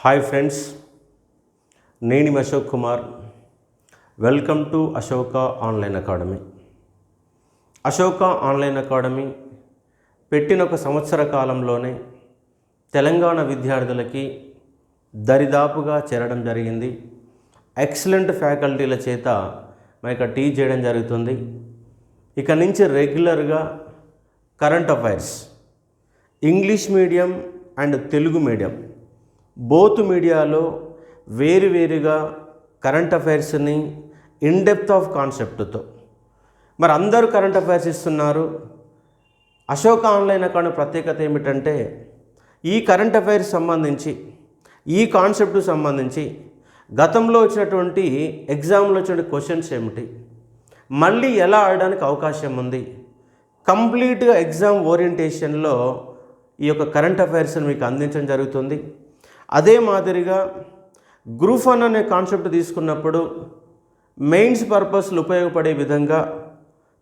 Hi friends, నేను మీ Ashok Kumar. Welcome to Ashoka online academy. Ashoka online academy పెట్టిన ఒక సంవత్సర కాలంలోనే తెలంగాణ విద్యార్థులకి దరిదాపుగా చేరడం జరిగింది. ఎక్సలెంట్ ఫ్యాకల్టీల చేత మనకి టీచ్ చేయడం జరుగుతుంది. ఇక నుంచి రెగ్యులర్గా current affairs, English medium and Telugu medium both మీడియాలో వేరువేరుగా కరెంట్ అఫైర్స్ని ఇన్ డెప్త్ ఆఫ్ కాన్సెప్ట్తో మరి అందరూ కరెంట్ అఫైర్స్ ఇస్తున్నారు. అశోక ఆన్లైన్ అకాడమీ ప్రత్యేకత ఏమిటంటే ఈ కరెంట్ అఫైర్స్ సంబంధించి ఈ కాన్సెప్ట్ సంబంధించి గతంలో వచ్చినటువంటి ఎగ్జామ్లో వచ్చిన క్వశ్చన్స్ ఏమిటి, మళ్ళీ ఎలా ఆడడానికి అవకాశం ఉంది, కంప్లీట్గా ఎగ్జామ్ ఓరియంటేషన్లో ఈ యొక్క కరెంట్ అఫైర్స్ని మీకు అందించడం జరుగుతుంది. అదే మాదిరిగా గ్రూప్ 1 అనే కాన్సెప్ట్ తీసుకున్నప్పుడు మెయిన్స్ పర్పస్లు ఉపయోగపడే విధంగా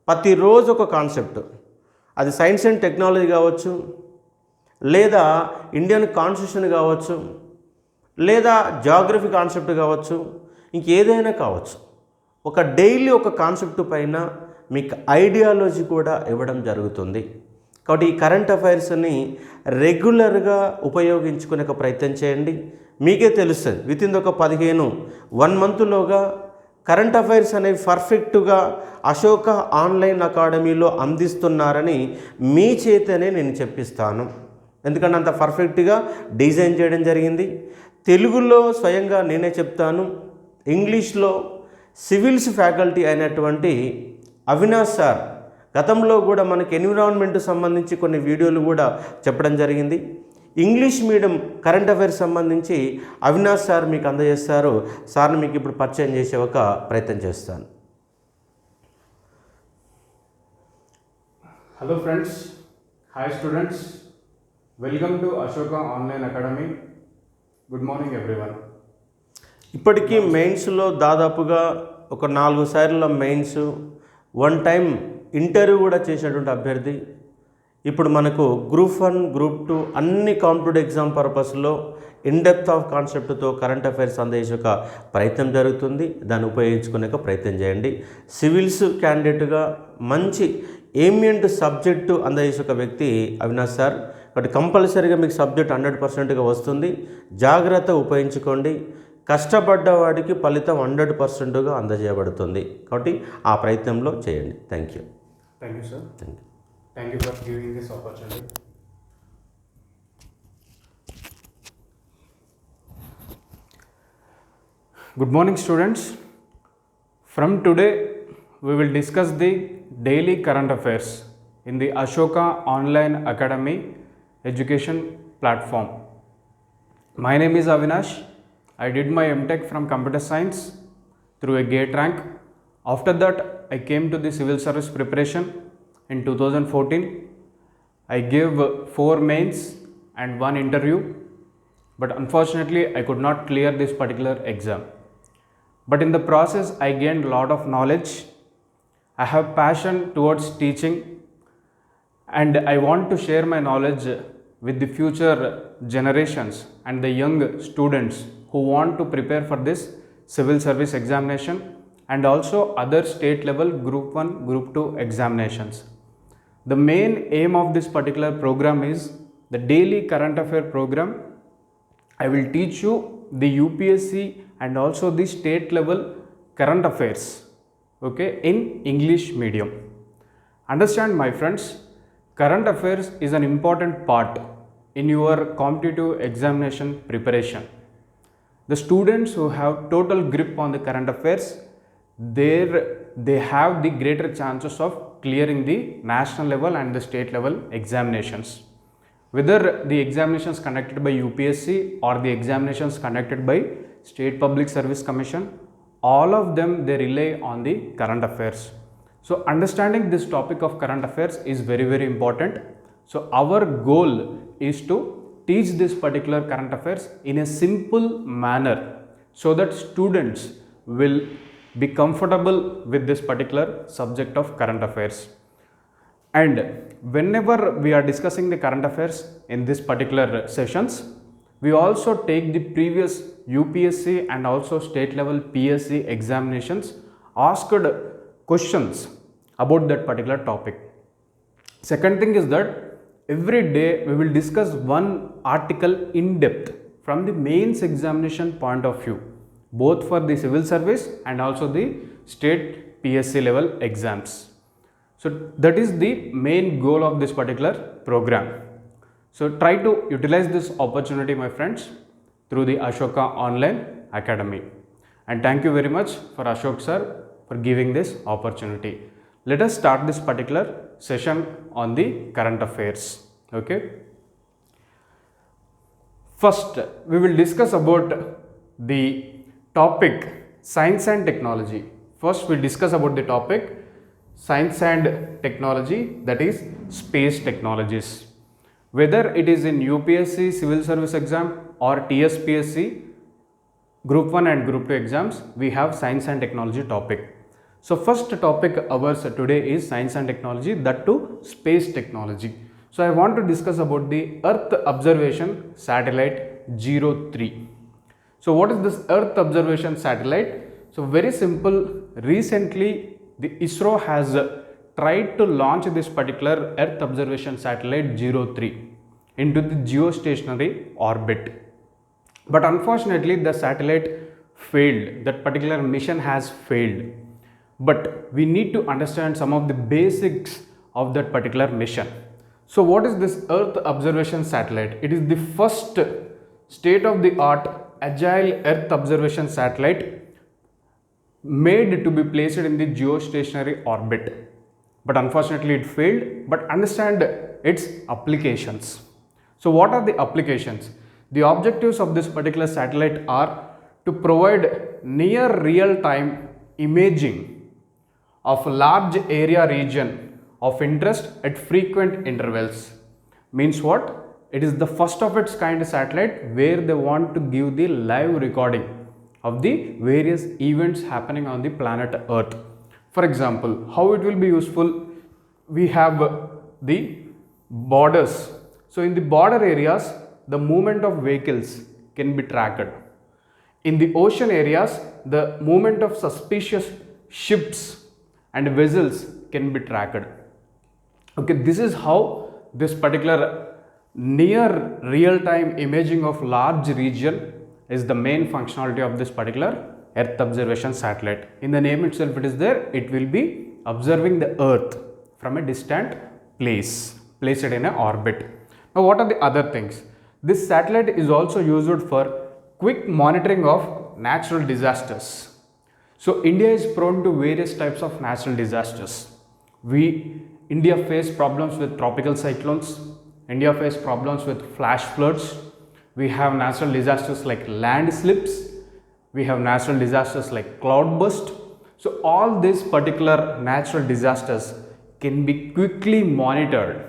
ప్రతిరోజు ఒక కాన్సెప్ట్, అది సైన్స్ అండ్ టెక్నాలజీ కావచ్చు, లేదా ఇండియన్ కాన్స్టిట్యూషన్ కావచ్చు, లేదా జాగ్రఫీ కాన్సెప్ట్ కావచ్చు, ఇంకేదైనా కావచ్చు, ఒక డైలీ ఒక కాన్సెప్ట్ పైన మీకు ఐడియాలజీ కూడా ఇవ్వడం జరుగుతుంది. కాబట్టి ఈ కరెంట్ అఫైర్స్ని రెగ్యులర్గా ఉపయోగించుకునే ప్రయత్నం చేయండి. మీకే తెలుస్తుంది, విత్ ఇన్ ఒక 1 మంత్లోగా కరెంట్ అఫైర్స్ అనేవి పర్ఫెక్ట్గా అశోక ఆన్లైన్ అకాడమీలో అందిస్తున్నారని మీ చేతనే నేను చెప్పిస్తాను. ఎందుకంటే అంత పర్ఫెక్ట్గా డిజైన్ చేయడం జరిగింది. తెలుగులో స్వయంగా నేనే చెప్తాను, ఇంగ్లీష్లో సివిల్స్ ఫ్యాకల్టీ అయినటువంటి అవినాష్ సార్ గతంలో కూడా మనకి ఎన్విరాన్మెంట్ సంబంధించి కొన్ని వీడియోలు కూడా చెప్పడం జరిగింది. ఇంగ్లీష్ మీడియం కరెంట్ అఫైర్స్ సంబంధించి అవినాష్ సార్ మీకు అందజేస్తారు. సార్ని మీకు ఇప్పుడు పరిచయం చేసే ఒక ప్రయత్నం చేస్తాను. Hello friends, hi students, welcome to Ashoka online academy. Good morning everyone. ఇప్పటికీ మెయిన్స్లో దాదాపుగా ఒక 4 సార్లు మెయిన్స్, 1 టైం ఇంటర్వ్యూ కూడా చేసినటువంటి అభ్యర్థి ఇప్పుడు మనకు గ్రూప్ 1, గ్రూప్ 2 అన్ని కాంపిటేటివ్ ఎగ్జామ్ పర్పస్లో ఇన్ డెప్త్ ఆఫ్ కాన్సెప్ట్తో కరెంట్ అఫైర్స్ అందేసే ఒక ప్రయత్నం జరుగుతుంది. దాన్ని ఉపయోగించుకునే ప్రయత్నం చేయండి. సివిల్స్ క్యాండిడేట్గా మంచి ఏమియంట్ సబ్జెక్టు అందజేసే ఒక వ్యక్తి అవినాష్ సార్. కాబట్టి కంపల్సరీగా మీకు సబ్జెక్ట్ 100%గా వస్తుంది. జాగ్రత్త ఉపయోగించుకోండి. కష్టపడ్డ వాడికి ఫలితం 100%గా అందజేయబడుతుంది. కాబట్టి ఆ ప్రయత్నంలో చేయండి. Thank you. Thank you, sir. Thank you for giving this opportunity. Good morning, students. From today, we will discuss the daily current affairs in the Ashoka Online Academy education platform. My name is Avinash. I did my MTech from Computer Science through a GATE rank. After that, I came to the civil service preparation in 2014. I gave 4 mains and 1 interview, but unfortunately I could not clear this particular exam. But in the process, I gained a lot of knowledge. I have passion towards teaching, and I want to share my knowledge with the future generations and the young students who want to prepare for this civil service examination and also other state level group 1, group 2 examinations. The main aim of this particular program is the daily current affair program. I will teach you the UPSC and also the state level current affairs, okay, in English medium. Understand, my friends, current affairs is an important part in your competitive examination preparation. The students who have total grip on the current affairs, they have the greater chances of clearing the national level and the state level examinations. Whether the examinations conducted by UPSC or the examinations conducted by State Public Service Commission, all of them, they rely on the current affairs. So understanding this topic of current affairs is very, very important. So our goal is to teach this particular current affairs in a simple manner so that students will be comfortable with this particular subject of current affairs. And whenever we are discussing the current affairs in this particular sessions, we also take the previous UPSC and also state level PSC examinations asked questions about that particular topic. Second thing is that every day we will discuss one article in depth from the mains examination point of view, both for the civil service and also the state PSC level exams. So that is the main goal of this particular program. So try to utilize this opportunity, my friends, through the Ashoka Online Academy. And thank you very much for Ashok sir for giving this opportunity. Let us start this particular session on the current affairs. Okay. First, we will discuss about the topic science and technology. First, we will discuss about the topic science and technology, that is space technologies. Whether it is in UPSC civil service exam or TSPSC group 1 and group 2 exams, we have science and technology topic. So first topic ours today is science and technology, that too space technology. So I want to discuss about the Earth Observation Satellite 03. So what is this Earth Observation Satellite? So very simple, recently the ISRO has tried to launch this particular Earth Observation Satellite 03 into the geostationary orbit. But unfortunately the satellite failed, that particular mission has failed. But we need to understand some of the basics of that particular mission. So what is this Earth Observation Satellite? It is the first state-of-the-art agile Earth Observation Satellite made to be placed in the geostationary orbit. But unfortunately it failed. But understand its applications. So what are the applications? The objectives of this particular satellite are to provide near real-time imaging of a large area region of interest at frequent intervals. Means what? It is the first of its kind satellite where they want to give the live recording of the various events happening on the planet Earth. For example, how it will be useful? We have the borders. So in the border areas, the movement of vehicles can be tracked. In the ocean areas, the movement of suspicious ships and vessels can be tracked. Okay, this is how this particular near real-time imaging of large region is the main functionality of this particular Earth Observation Satellite. In the name itself it is there, it will be observing the Earth from a distant place, placed in an orbit. Now what are the other things? This satellite is also used for quick monitoring of natural disasters. So India is prone to various types of natural disasters. India face problems with tropical cyclones, India face problems with flash floods, we have natural disasters like landslips, we have natural disasters like cloudburst. So all these particular natural disasters can be quickly monitored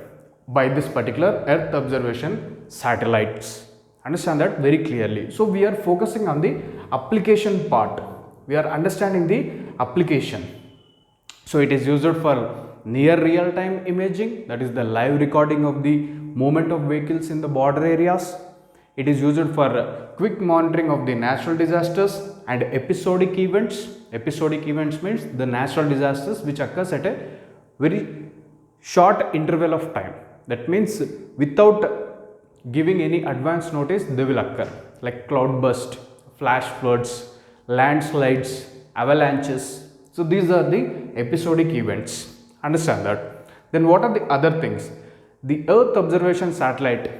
by this particular Earth Observation Satellites. Understand that very clearly. So we are focusing on the application part. We are understanding the application. So it is used for near real-time imaging, that is the live recording of the movement of vehicles in the border areas. It is used for quick monitoring of the natural disasters and episodic events. Episodic events means the natural disasters which occurs at a very short interval of time. That means without giving any advance notice they will occur, like cloudburst, flash floods, landslides, avalanches. So these are the episodic events. Understand that. Then what are the other things? The Earth Observation Satellite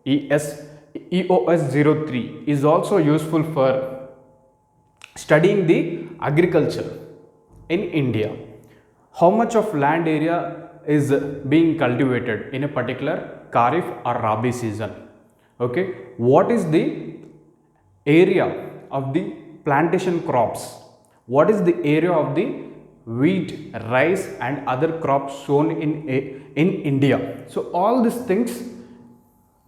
EOS-03 is also useful for studying the agriculture in India. How much of land area is being cultivated in a particular Kharif or Rabi season? Okay, what is the area of the plantation crops? What is the area of the wheat, rice and other crops sown in India? So all these things,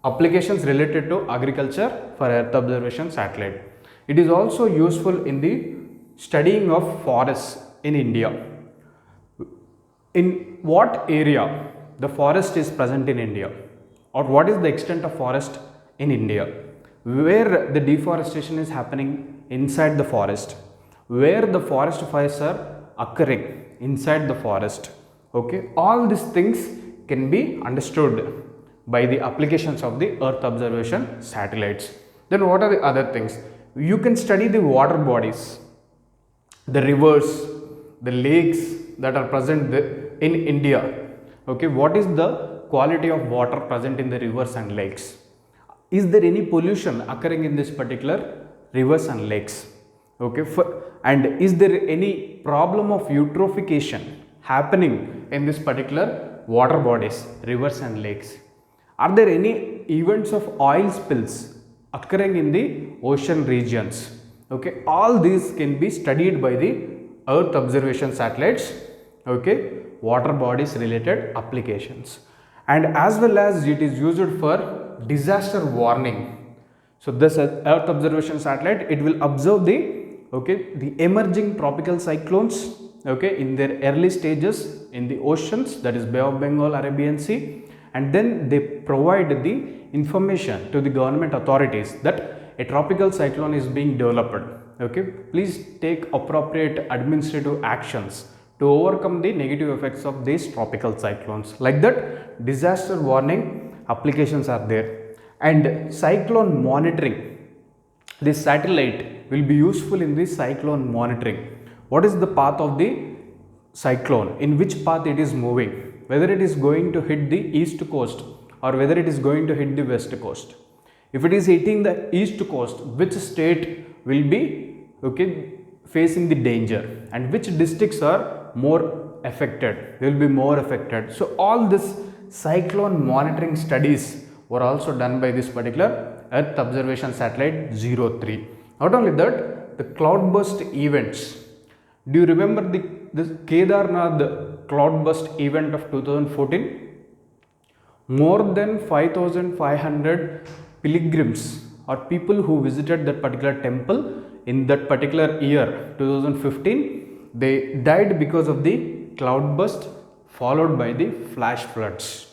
applications related to agriculture for Earth Observation Satellite. It is also useful in the studying of forests in India. In what area the forest is present in India, or what is the extent of forest in India? where the deforestation is happening inside the forest, where the forest fires are occurring inside the forest. Okay, all these things can be understood by the applications of the Earth observation satellites. Then what are the other things? You can study the water bodies, the rivers, the lakes that are present in India. Okay, what is the quality of water present in the rivers and lakes? Is there any pollution occurring in this particular rivers and lakes? Okay, and is there any problem of eutrophication happening in this particular water bodies, rivers and lakes? Are there any events of oil spills occurring in the ocean regions? Okay, all these can be studied by the Earth observation satellites. Okay, water bodies related applications, and as well as it is used for disaster warning. So this Earth observation satellite, it will observe the emerging tropical cyclones, okay, in their early stages in the oceans, that is Bay of Bengal, Arabian Sea, and then they provide the information to the government authorities that a tropical cyclone is being developed. Okay, please take appropriate administrative actions to overcome the negative effects of these tropical cyclones. Like that, disaster warning applications are there. And cyclone monitoring, this satellite will be useful in the cyclone monitoring. What is the path of the cyclone, in which path it is moving, whether it is going to hit the east coast or whether it is going to hit the west coast. If it is hitting the east coast, which state will be facing the danger, and which districts are more affected, they will be more affected. So all this cyclone monitoring studies were also done by this particular Earth observation satellite 03. Not only that, the cloudburst events. Do you remember this Kedarnath cloudburst event of 2014? More than 5,500 pilgrims or people who visited that particular temple in that particular year 2015, they died because of the cloudburst followed by the flash floods.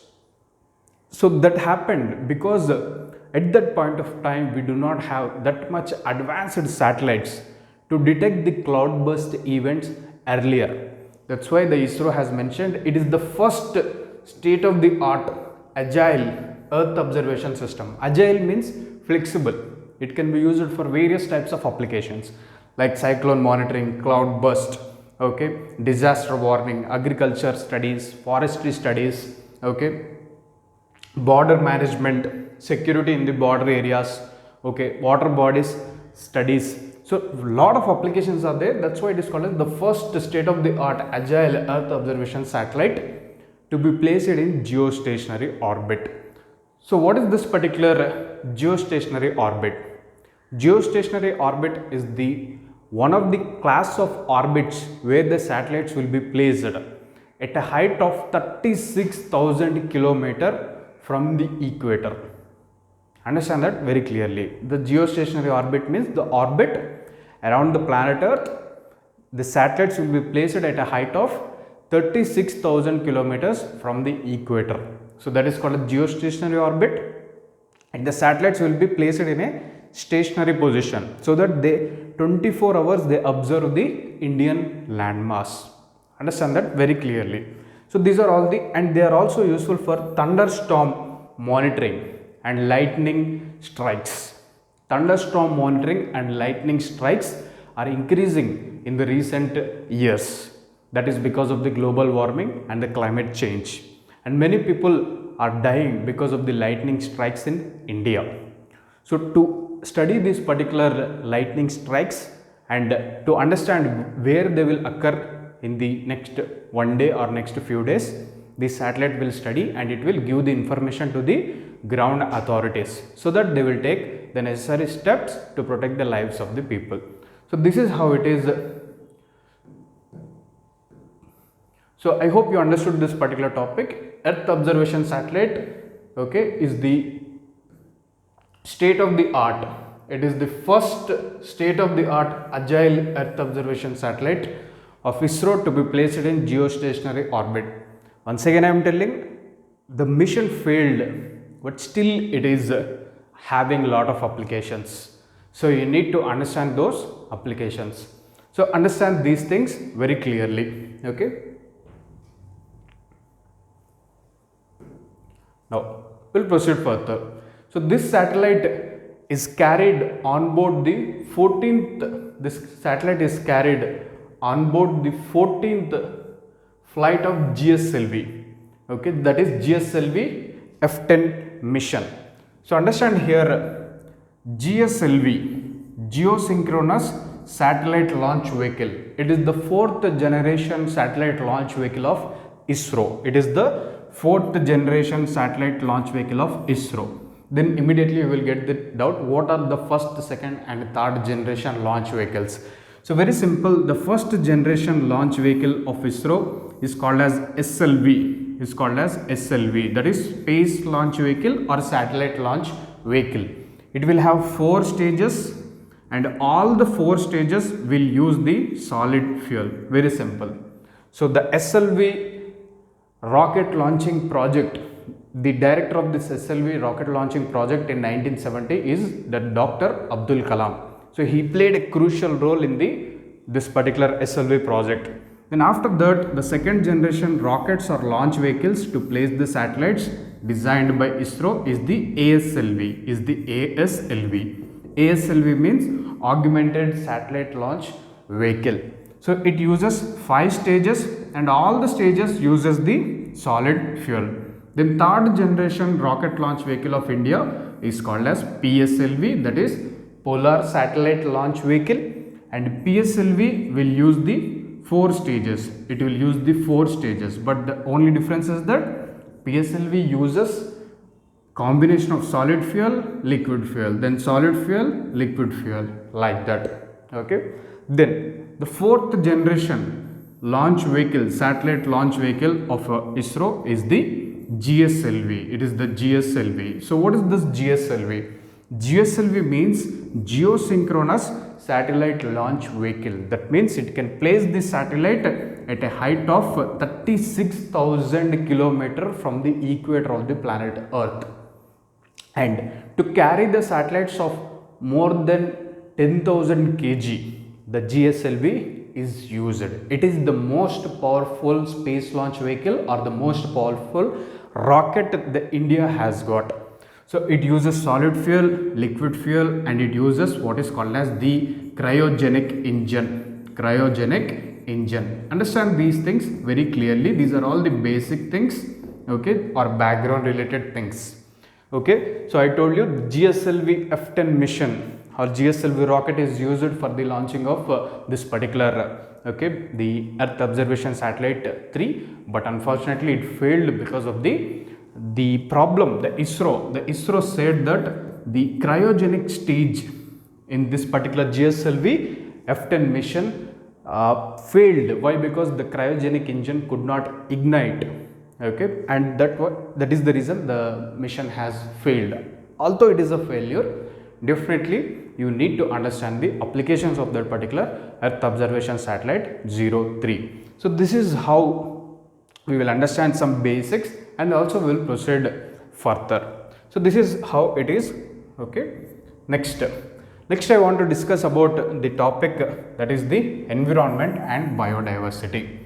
So that happened because at that point of time we do not have that much advanced satellites to detect the cloudburst events earlier. That's why the ISRO has mentioned it is the first state of the art agile Earth observation system. Agile means flexible. It can be used for various types of applications like cyclone monitoring, cloudburst, okay, disaster warning, agriculture studies, forestry studies, okay, border management, security in the border areas, okay, water bodies studies. So a lot of applications are there. That's why it is called as the first state of the art agile Earth observation satellite to be placed in geostationary orbit. So what is this particular geostationary orbit? Geostationary orbit is the one of the class of orbits where the satellites will be placed at a height of 36,000 km from the equator. Understand that very clearly. The geostationary orbit means the orbit around the planet Earth. The satellites will be placed at a height of 36,000 kilometers from the equator. So that is called a geostationary orbit, and the satellites will be placed in a stationary position so that they 24 hours they observe the Indian landmass. Understand that very clearly. So these are all and they are also useful for thunderstorm monitoring and lightning strikes. Thunderstorm monitoring and lightning strikes are increasing in the recent years. That is because of the global warming and the climate change. And many people are dying because of the lightning strikes in India. So to study these particular lightning strikes and to understand where they will occur in the next one day or next few days, the satellite will study and it will give the information to the ground authorities so that they will take the necessary steps to protect the lives of the people. So this is how it is. So I hope you understood this particular topic. Earth observation satellite, okay, is the state of the art. It is the first state of the art agile Earth observation satellite of ISRO to be placed in geostationary orbit. Once again I am telling, the mission failed, but still it is having a lot of applications. So you need to understand those applications. So understand these things very clearly. Okay. Now we'll proceed further. So this satellite is carried on board the 14th. This satellite is carried on board the 14th flight of GSLV. Okay, that is GSLV F10 mission. So understand here, GSLV, Geosynchronous Satellite Launch Vehicle. It is the 4th generation satellite launch vehicle of ISRO. It is the 4th generation satellite launch vehicle of ISRO. Then immediately you will get the doubt, what are the first, second and third generation launch vehicles? So very simple, the first generation launch vehicle of ISRO is called as SLV, that is Space Launch Vehicle or Satellite Launch Vehicle. It will have 4 stages and all the 4 stages will use the solid fuel, very simple. So the SLV rocket launching project, the director of this SLV rocket launching project in 1970 is the Dr. Abdul Kalam. So he played a crucial role in this particular SLV project. Then after that, the second generation rockets or launch vehicles to place the satellites designed by ISRO is the ASLV. ASLV means Augmented Satellite Launch Vehicle. So it uses 5 stages and all the stages uses the solid fuel. Then third generation rocket launch vehicle of India is called as PSLV, that is Polar Satellite Launch Vehicle, and PSLV will use the 4 stages. It will use the 4 stages, but the only difference is that PSLV uses combination of solid fuel, liquid fuel, then solid fuel, liquid fuel, like that. Okay. Then the 4th generation launch vehicle, satellite launch vehicle of ISRO is the GSLV. It is the GSLV. So what is this GSLV? GSLV means Geosynchronous Satellite Launch Vehicle. That means it can place the satellite at a height of 36,000 km from the equator of the planet Earth. And to carry the satellites of more than 10,000 kg, the GSLV is used. It is the most powerful space launch vehicle or the most powerful rocket that India has got. So it uses solid fuel, liquid fuel, and it uses what is called as the cryogenic engine. Understand these things very clearly. These are all the basic things, okay, or background related things. Okay, so I told you GSLV F10 mission or GSLV rocket is used for the launching of this particular okay, the Earth Observation Satellite 3, but unfortunately it failed because of the problem. The ISRO said that the cryogenic stage in this particular GSLV F10 mission failed. Why? Because the cryogenic engine could not ignite. Okay, and that is the reason the mission has failed. Although it is a failure, definitely you need to understand the applications of that particular Earth Observation Satellite 03. So this is how we will understand some basics and also we will proceed further. So this is how it is. Okay, next I want to discuss about the topic, that is the environment and biodiversity.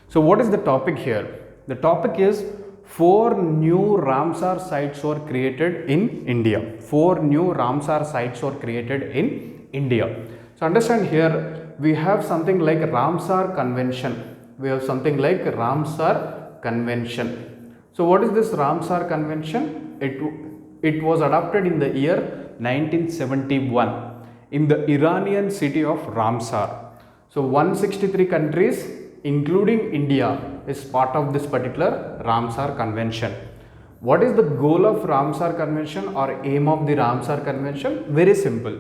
So what is the topic here? The topic is 4 new Ramsar sites were created in India. 4 new Ramsar sites were created in India. So understand here, we have something like Ramsar Convention. So what is this Ramsar Convention? It was adopted in the year 1971 in the Iranian city of Ramsar. So 163 countries including India is part of this particular Ramsar Convention. What is the goal of Ramsar Convention or aim of the Ramsar Convention? Very simple.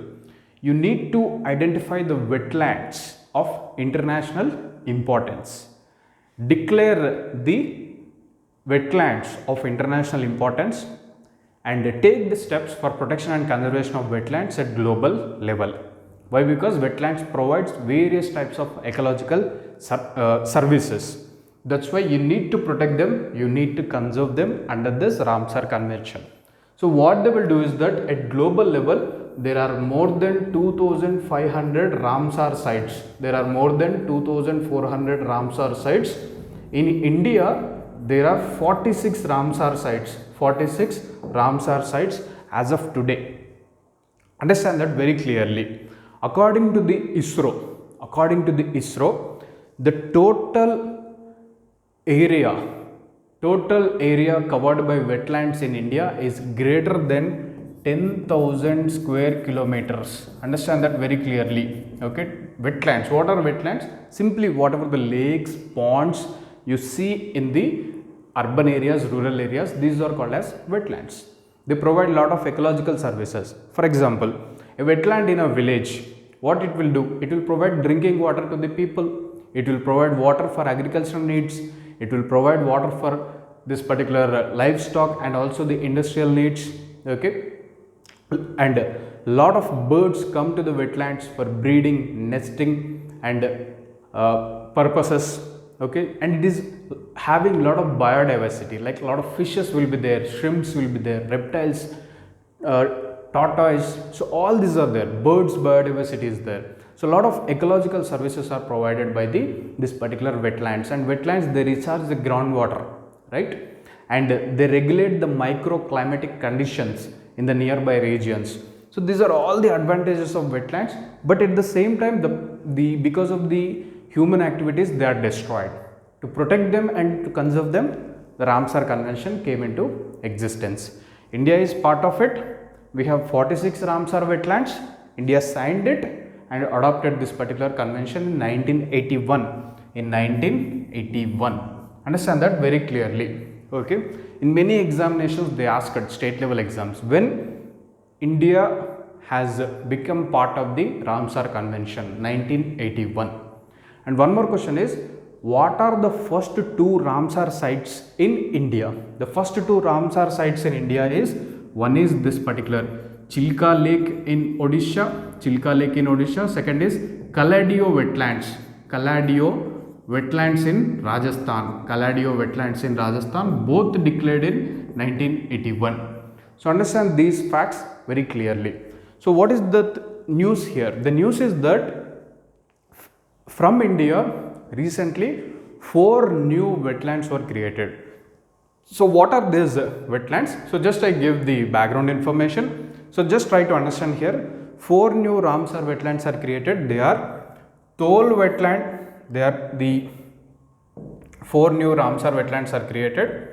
You need to identify the wetlands of international importance. Declare the wetlands of international importance and take the steps for protection and conservation of wetlands at global level. Why? Because wetlands provides various types of ecological services. That's why you need to protect them, you need to conserve them under this Ramsar Convention. So what they will do is that at global level, there are more than 2500 Ramsar sites. There are more than 2400 Ramsar sites. In India, there are 46 Ramsar sites. 46 Ramsar sites as of today. Understand that very clearly. According to the ISRO, the total area covered by wetlands in India is greater than 10,000 square kilometers. Understand that very clearly. Okay, wetlands. What are wetlands? Simply whatever the lakes, ponds you see in the urban areas, rural areas, these are called as wetlands. They provide a lot of ecological services. For example, a wetland in a village, what it will do? It will provide drinking water to the people. It will provide water for agricultural needs. It will provide water for this particular livestock and also the industrial needs. Okay, and a lot of birds come to the wetlands for breeding, nesting and purposes. Okay, and it is having a lot of biodiversity, like a lot of fishes will be there, shrimps will be there, reptiles, tortoise. So all these are there. Birds biodiversity is there. So a lot of ecological services are provided by this particular wetlands, and wetlands, they recharge the groundwater, right, and they regulate the microclimatic conditions in the nearby regions. So these are all the advantages of wetlands, but at the same time, because of the human activities, they are destroyed. To protect them and to conserve them, the Ramsar Convention came into existence. India is part of it. We have 46 Ramsar wetlands. India signed it and adopted this particular convention in 1981. Understand that very clearly. Okay. In many examinations, they asked at state level exams when India has become part of the Ramsar Convention, 1981. And one more question is, what are the first two Ramsar sites in India? The first two Ramsar sites in India is, one is this particular Chilka Lake in Odisha. Second is Kaladio wetlands in Rajasthan. Both declared in 1981. So understand these facts very clearly. So what is the news here? The news is that from India, recently 4 new wetlands were created. So what are these wetlands? So just I give the background information. So just try to understand here. 4 new Ramsar wetlands are created. They are Tol wetland. They are the 4 new Ramsar wetlands are created.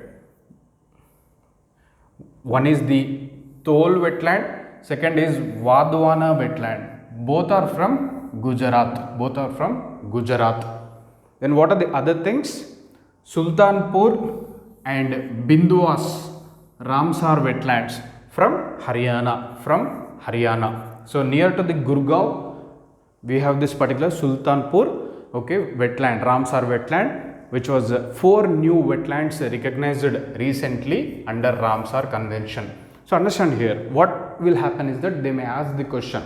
One is the Tol wetland. Second is Wadwana wetland. Both are from Gujarat. Then what are the other things? Sultanpur and Bindwas Ramsar wetlands from Haryana. So near to the Gurgaon, we have this particular Sultanpur, okay, wetland, Ramsar wetland, which was 4 new wetlands recognized recently under Ramsar Convention. So understand here, what will happen is that they may ask the question,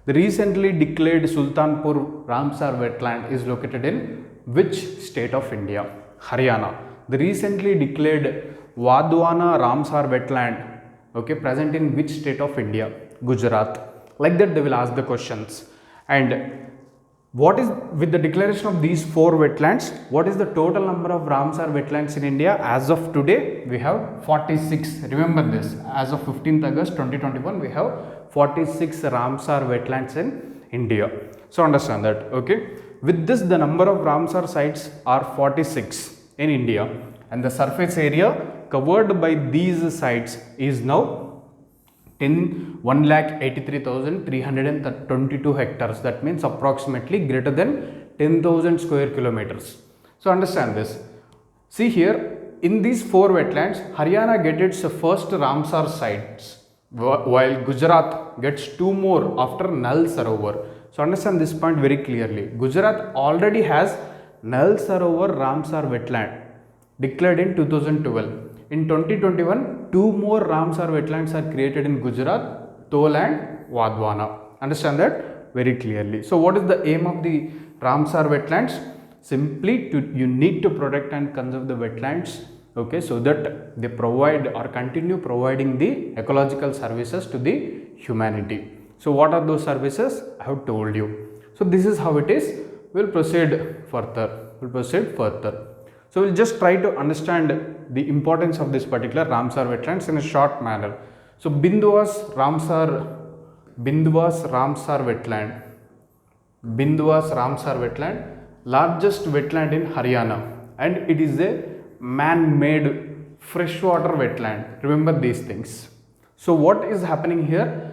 the recently declared Sultanpur Ramsar wetland is located in which state of India? Haryana. The recently declared Wadwana Ramsar wetland, okay, present in which state of India? Gujarat. Like that they will ask the questions. And what is, with the declaration of these 4 wetlands, what is the total number of Ramsar wetlands in India? As of today, we have 46. Remember this, as of 15th August 2021, we have 46 Ramsar wetlands in India. So understand that, okay. With this, the number of Ramsar sites are 46 in India, and the surface area covered by these sites is now 1,83,322 hectares. That means approximately greater than 10,000 square kilometers. So understand this. See here, in these 4 wetlands, Haryana gets its first Ramsar sites, while Gujarat gets 2 more after Nal Sarovar. So understand this point very clearly. Gujarat already has Nal Sarovar Ramsar wetland declared in 2012. In 2021, 2 more Ramsar wetlands are created in Gujarat, Tol and Wadwana. Understand that very clearly. So what is the aim of the Ramsar wetlands? Simply you need to protect and conserve the wetlands okay, so that they provide or continue providing the ecological services to the humanity. So what are those services? I have told you. So this is how it is. We'll proceed further. So we'll just try to understand the importance of this particular Ramsar wetlands in a short manner. So Bindwas Ramsar wetland, largest wetland in Haryana, and it is a man-made freshwater wetland. Remember these things. So what is happening here?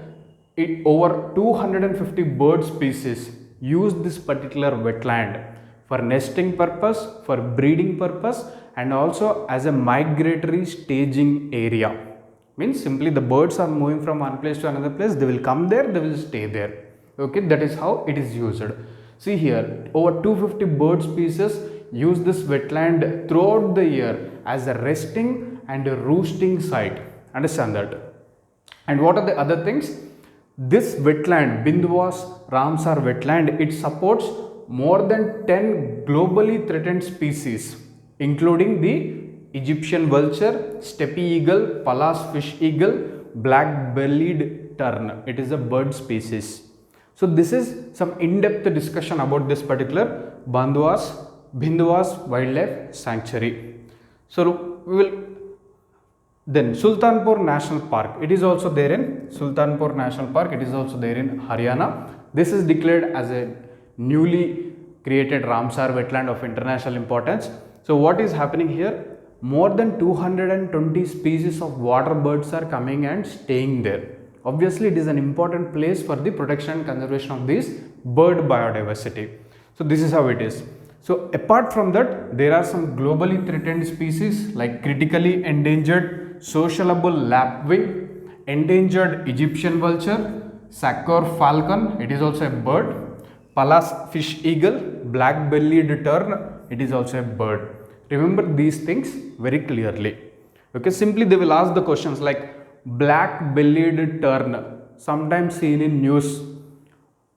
Over 250 bird species use this particular wetland for nesting purpose, for breeding purpose, and also as a migratory staging area. Means simply the birds are moving from one place to another place, they will come there, they will stay there. Okay, that is how it is used. See here, over 250 bird species use this wetland throughout the year as a resting and a roosting site. Understand that. And what are the other things? This wetland, Bindwas Ramsar wetland, it supports more than 10 globally threatened species, including the Egyptian vulture, steppe eagle, Pallas fish eagle, black-bellied tern. It is a bird species. So this is some in-depth discussion about this particular Bindwas Wildlife Sanctuary. So we will then Sultanpur National Park. It is also there in Sultanpur National Park. It is also there in Haryana. This is declared as a newly created Ramsar wetland of international importance. So what is happening here? More than 220 species of water birds are coming and staying there. Obviously, it is an important place for the protection and conservation of this bird biodiversity. So this is how it is. So apart from that, there are some globally threatened species like critically endangered sociable lapwing, endangered Egyptian vulture, Sakor falcon, it is also a bird, Pallas fish eagle, black-bellied tern, it is also a bird. Remember these things very clearly. Okay, simply they will ask the questions like black-bellied tern, sometimes seen in news,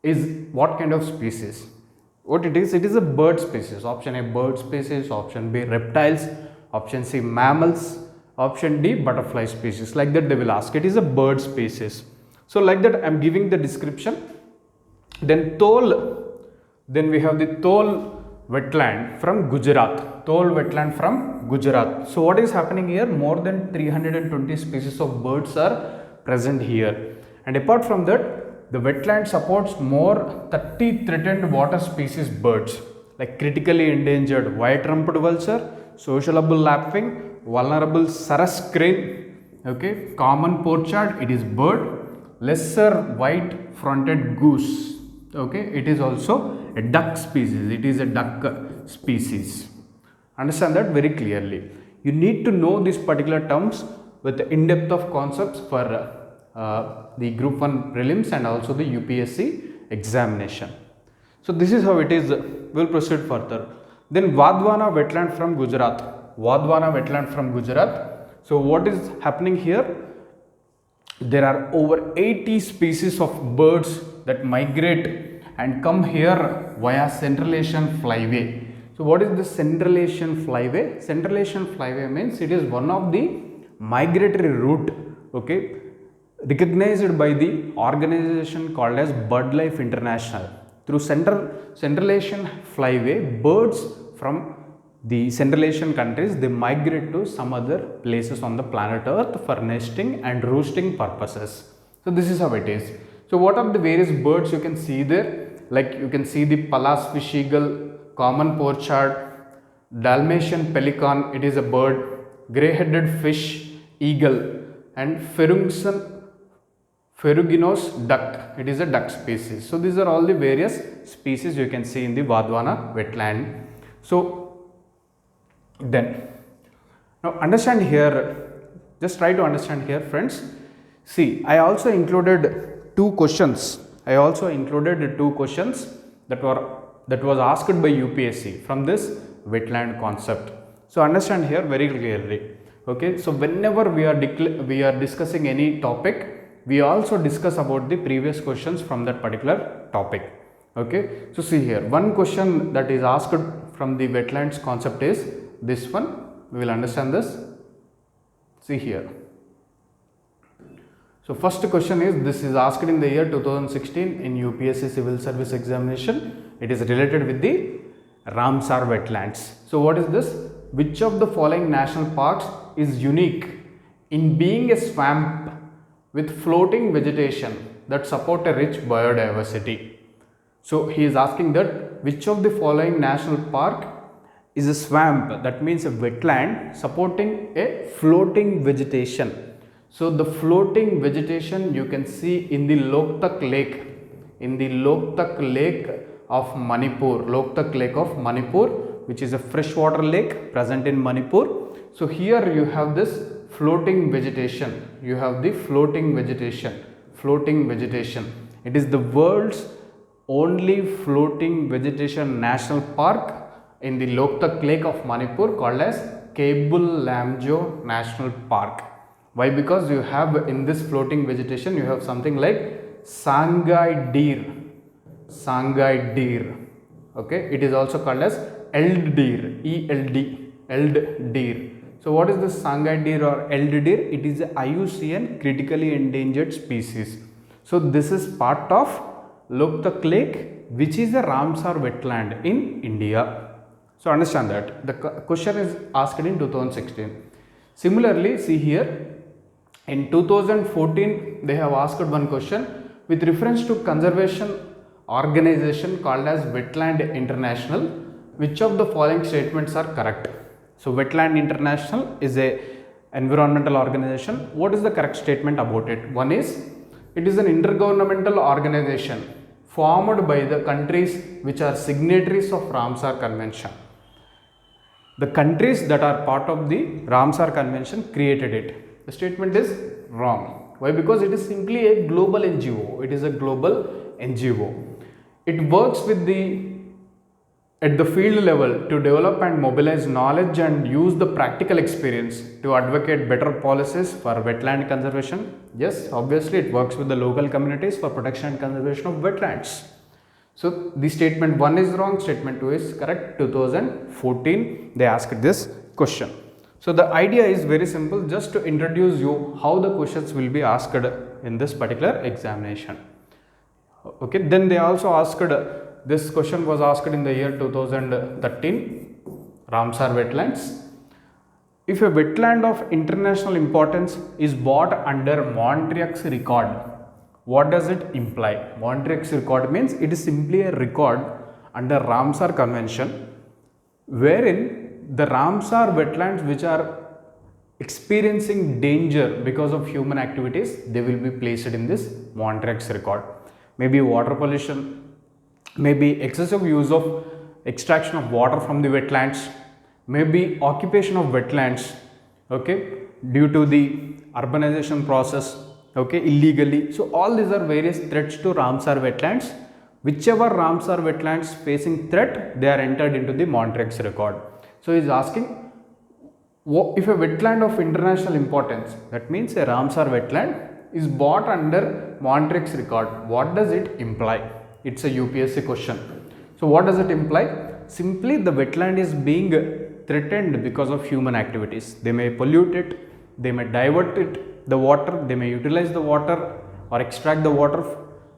is what kind of species? What it is a bird species. Option A, bird species. Option B, reptiles. Option C, mammals. Option D, butterfly species. Like that they will ask. It is a bird species. So like that I am giving the description. Then we have the Tol wetland from Gujarat. So what is happening here? More than 320 species of birds are present here. And apart from that, the wetland supports more 30 threatened water species birds like critically endangered white-rumped vulture, sociable lapwing, vulnerable sarus crane, okay, common pochard, it is bird, lesser white-fronted goose, okay, it is also a duck species, it is a duck species. Understand that very clearly. You need to know these particular terms with the in-depth of concepts for the group 1 prelims and also the UPSC examination. So this is how it is. We'll proceed further. Then Vadwana wetland from Gujarat. So what is happening here? There are over 80 species of birds that migrate and come here via Central Asian flyway. So what is the Central Asian flyway? Central Asian flyway means it is one of the migratory route, okay, recognized by the organization called as BirdLife International. Through Central Asian flyway, birds from the Central Asian countries, they migrate to some other places on the planet Earth for nesting and roosting purposes. So this is how it is. So what are the various birds you can see there? Like you can see the Pallas fish eagle, common pochard, Dalmatian pelican, it is a bird, grey-headed fish eagle, and ferruginous duck, it is a duck species. So these are all the various species you can see in the Vadwana wetland. So then, now understand here, just try to understand here friends. See, I also included two questions. That was asked by UPSC from this wetland concept. So understand here very clearly. Okay, so whenever we are discussing any topic, we also discuss about the previous questions from that particular topic. Okay, so see here, one question that is asked from the wetlands concept is this one. we will understand this. See here. So first question is, this is asked in the year 2016 in UPSC Civil Service Examination. It is related with the Ramsar wetlands. So what is this? Which of the following national parks is unique in being a swamp with floating vegetation that support a rich biodiversity? So he is asking that which of the following national park is a swamp, that means a wetland supporting a floating vegetation. So the floating vegetation you can see in the Loktak Lake, of Manipur, Loktak Lake of Manipur, which is a freshwater lake present in Manipur. So here you have this floating vegetation, you have the floating vegetation. It is the world's only floating vegetation national park in the Loktak Lake of Manipur, called as Cable Lamjo National Park. Why? Because you have in this floating vegetation you have something like Sangai deer. Okay, it is also called as eld deer, eld deer. So what is this Sangai deer or eld deer? It is a IUCN critically endangered species. So this is part of Loktak Lake, which is a Ramsar wetland in India. So understand that the question is asked in 2016. Similarly, see here, in 2014 they have asked one question with reference to conservation organization called as Wetland International. Which of the following statements are correct? So Wetland International is a environmental organization. What is the correct statement about it? One is, it is an intergovernmental organization formed by the countries which are signatories of Ramsar Convention. The countries that are part of the Ramsar Convention created it. The statement is wrong. Why? Because it is simply a global NGO. It is a global NGO. It works at the field level to develop and mobilize knowledge and use the practical experience to advocate better policies for wetland conservation. Yes, obviously it works with the local communities for protection and conservation of wetlands. So the statement 1 is wrong, statement 2 is correct. 2014 they asked this question. So the idea is very simple, just to introduce you how the questions will be asked in this particular examination. Okay, then they also asked, this question was asked in the year 2013, Ramsar wetlands. If a wetland of international importance is brought under Montreux's record, what does it imply? Montreux's record means it is simply a record under Ramsar Convention, wherein the Ramsar wetlands which are experiencing danger because of human activities, they will be placed in this Montreux's record. Maybe water pollution, maybe excessive use of extraction of water from the wetlands, maybe occupation of wetlands, okay, due to the urbanization process, okay, illegally. So all these are various threats to Ramsar wetlands. Whichever Ramsar wetlands facing threat, they are entered into the Montreux's record. So he is asking, if a wetland of international importance, that means a Ramsar wetland, is brought under Montreux's record, what does it imply? It's a UPSC question. So what does it imply? Simply the wetland is being threatened because of human activities. They may pollute it, they may divert it, the water, they may utilize the water or extract the water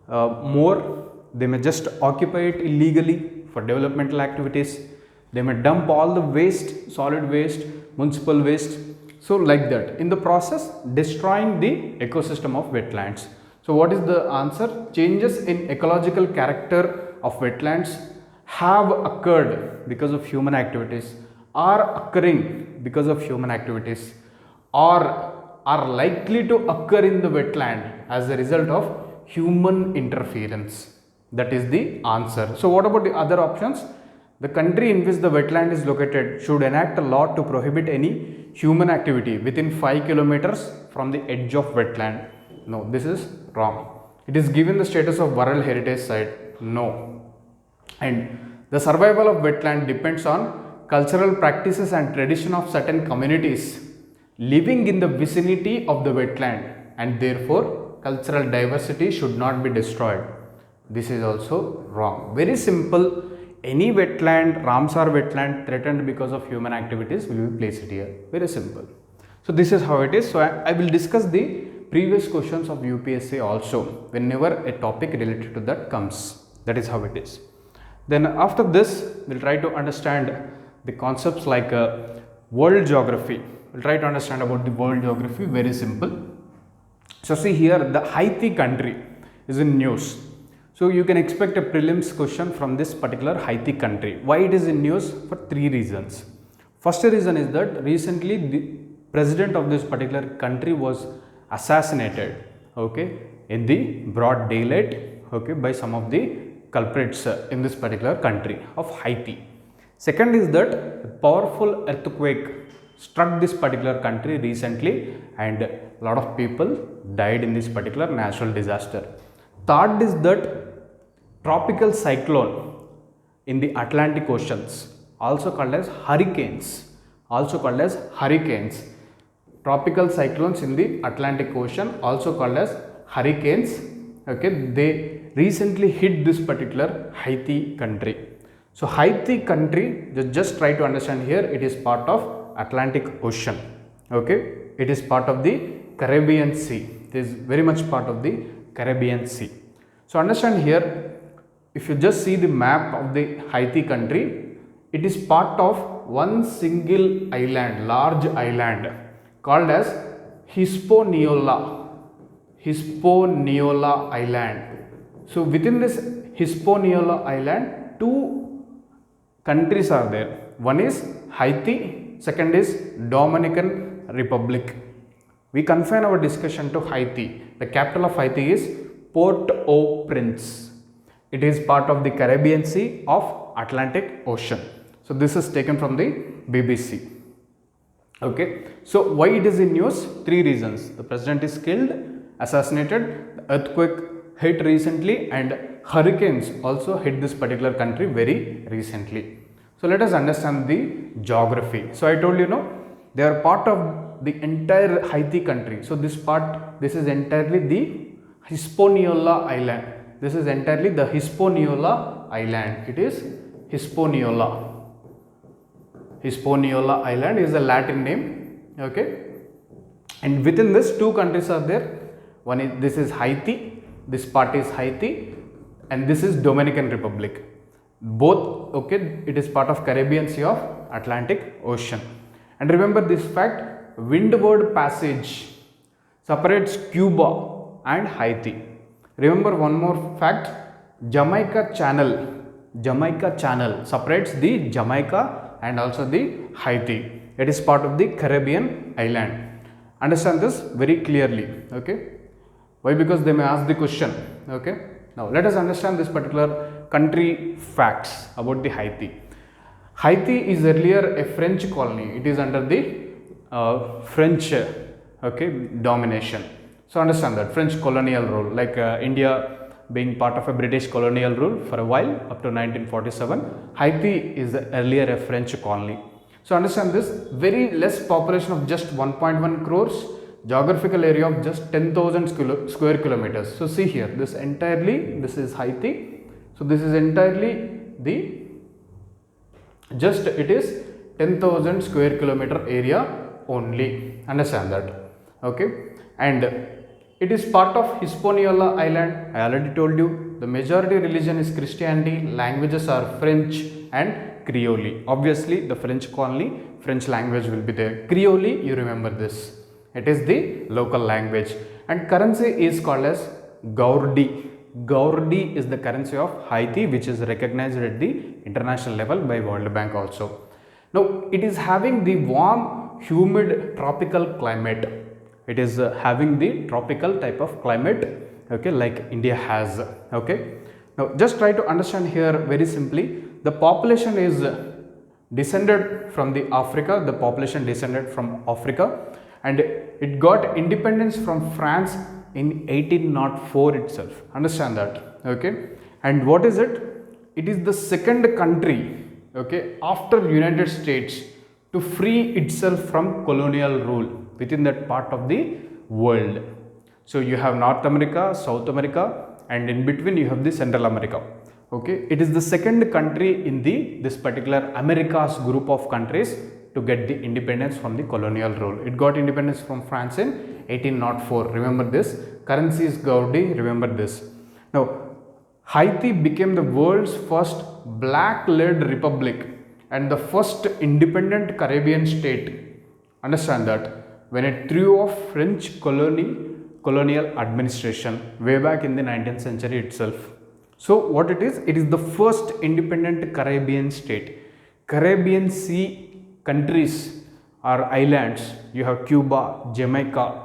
more, they may just occupy it illegally for developmental activities, they may dump all the waste, solid waste, municipal waste. So like that, in the process destroying the ecosystem of wetlands. So what is the answer? Changes in ecological character of wetlands have occurred because of human activities, are occurring because of human activities, or are likely to occur in the wetland as a result of human interference. That is the answer. So what about the other options? The country in which the wetland is located should enact a law to prohibit any human activity within 5 kilometers from the edge of wetland. No, this is wrong. It is given the status of World Heritage Site. No. And the survival of wetland depends on cultural practices and tradition of certain communities living in the vicinity of the wetland, and therefore cultural diversity should not be destroyed. This is also wrong. Very simple. any wetland, Ramsar wetland threatened because of human activities will be placed here. Very simple. So this is how it is. So I will discuss the previous questions of UPSC also whenever a topic related to that comes. That is how it is. Then after this, we'll try to understand the concepts like world geography. We'll try to understand about the world geography. Very simple. So see here, the Haiti country is in news. So you can expect a prelims question from this particular Haiti country. Why it is in news? For three reasons. First reason is that recently the president of this particular country was assassinated, okay, in the broad daylight, okay, by some of the culprits in this particular country of Haiti. Second is that a powerful earthquake struck this particular country recently and a lot of people died in this particular natural disaster. Third is that tropical cyclone in the Atlantic Oceans, also called as hurricanes, tropical cyclones in the Atlantic Ocean, also called as hurricanes, okay, they recently hit this particular Haiti country. So Haiti country, just try to understand here, it is part of Atlantic Ocean, okay, it is part of the Caribbean Sea, it is very much part of the Caribbean Sea. So understand here, if you just see the map of the Haiti country, it is part of one single island, large island called as Hispaniola Island. So within this Hispaniola Island, two countries are there. One is Haiti, second is Dominican Republic. We confine our discussion to Haiti. The capital of Haiti is Port-au-Prince. It is part of the Caribbean Sea of Atlantic Ocean. So this is taken from the BBC. Okay. So why it is in news? Three reasons. The president is killed, assassinated, the earthquake hit recently, and hurricanes also hit this particular country very recently. So let us understand the geography. So I told you, they are part of the entire Haiti country. So this is entirely the Hispaniola Island. This is entirely the Hispaniola Island. It is Hispaniola. Hispaniola Island is a Latin name, okay, and within this two countries are there. One is, this is Haiti, this part is Haiti, and this is Dominican Republic. Both, okay, it is part of Caribbean Sea of Atlantic Ocean. And remember this fact, windward passage separates Cuba and Haiti. Remember one more fact, Jamaica Channel separates the Jamaica and also the Haiti. It is part of the Caribbean island. Understand this very clearly, okay. Why? Because they may ask the question, okay. Now let us understand this particular country facts about the Haiti. Haiti is earlier a French colony. It is under the French, okay, domination. So understand that French colonial rule, like India being part of a British colonial rule for a while up to 1947, Haiti is earlier a French colony. So understand this, very less population of just 1.1 crores, geographical area of just 10,000 square kilometers. So see here, this is Haiti. So this is entirely it is 10,000 square kilometer area only. Understand that, okay. And it is part of Hispaniola Island. I already told you the majority religion is Christianity, languages are French and Creole. Obviously the French colony, French language will be there. Creole, you remember this, it is the local language, and currency is called as Gourdi. Gourdi is the currency of Haiti, which is recognized at the international level by World Bank also. Now it is having the warm, humid tropical climate. It is having the tropical type of climate, okay, like India has, okay. Now just try to understand here very simply, the population is descended from the Africa, and it got independence from France in 1804 itself. Understand that, okay. And what is it? It is the second country, okay, after United States to free itself from colonial rule within that part of the world. So you have North America, South America, and in between you have the Central America. Okay, it is the second country in this particular America's group of countries to get the independence from the colonial rule. It got independence from France in 1804. Remember this. Currency is Gaudi. Remember this. Now, Haiti became the world's first black-led republic and the first independent Caribbean state. Understand that when it threw off French colonial administration way back in the 19th century itself. So what it is the first independent Caribbean state. Caribbean Sea countries or islands, you have Cuba, Jamaica,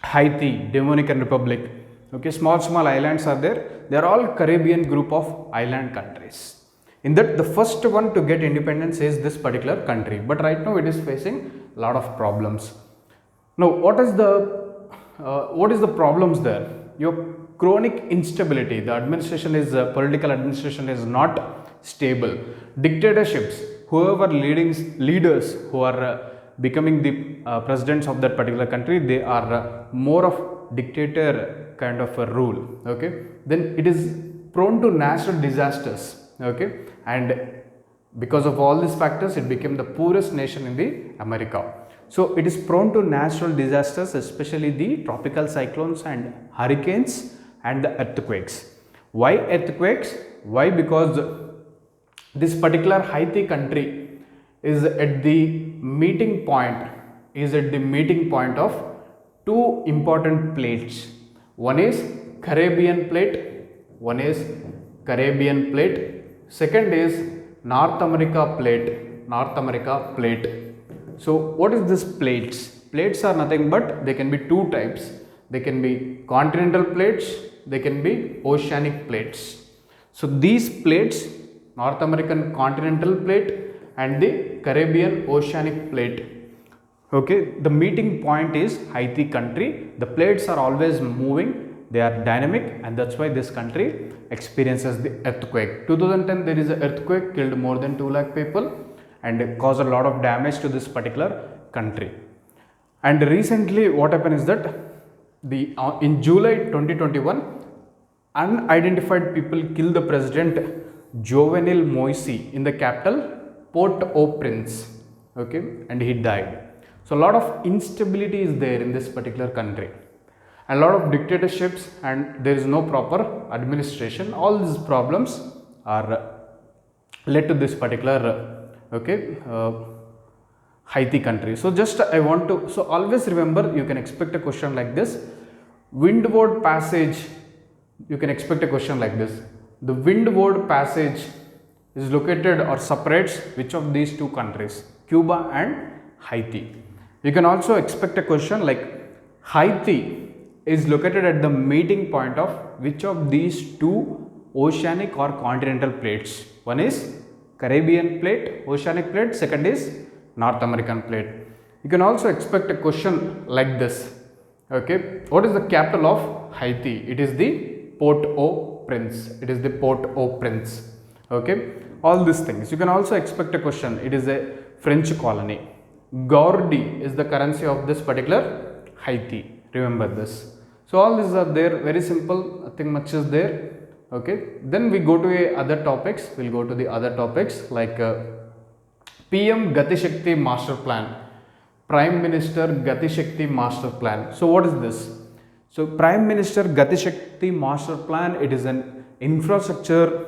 Haiti, Dominican Republic. Okay, small islands are there. They are all Caribbean group of island countries. In that, the first one to get independence is this particular country, but right now it is facing a lot of problems. Now, what is the problems there? Your chronic instability. The administration is political administration is not stable. Dictatorships. Whoever leaders who are becoming the presidents of that particular country, they are more of dictator kind of a rule. Okay, then it is prone to natural disasters. Okay, and because of all these factors, it became the poorest nation in the America. So it is prone to natural disasters, especially the tropical cyclones and hurricanes and the earthquakes. Why earthquakes? Why? Because this particular Haiti country is at the meeting point of two important plates. One is Caribbean plate, second is North America plate. So what is this plates? Plates are nothing but they can be two types. They can be continental plates, they can be oceanic plates. So these plates, North American continental plate and the Caribbean oceanic plate. Okay, the meeting point is Haiti country. The plates are always moving, they are dynamic, and that's why this country experiences the earthquake. 2010 there is an earthquake, killed more than 2 lakh people and caused a lot of damage to this particular country. And recently what happened is that in July 2021, unidentified people killed the president Jovenel Moise in the capital Port-au-Prince. Okay, and he died. So a lot of instability is there in this particular country, and a lot of dictatorships, and there is no proper administration. All these problems are led to this particular Haiti country. So just I want to, so always remember, you can expect a question like this. Windward Passage, you can expect a question like this. The Windward Passage is located or separates which of these two countries, Cuba and Haiti. You can also expect a question like Haiti is located at the meeting point of which of these two oceanic or continental plates. One is Caribbean plate, oceanic plate, second is North American plate. You can also expect a question like this. Okay, what is the capital of Haiti? It is the Port-au-Prince. Okay, all these things. You can also expect a question. It is a French colony. Gaudi is the currency of this particular Haiti. Remember this. So all these are there, very simple, nothing much is there. Okay, then we go to other topics. We'll go to the other topics like PM Gati Shakti Master Plan, Prime Minister Gati Shakti Master Plan. So what is this? So Prime Minister Gati Shakti Master Plan, it is an infrastructure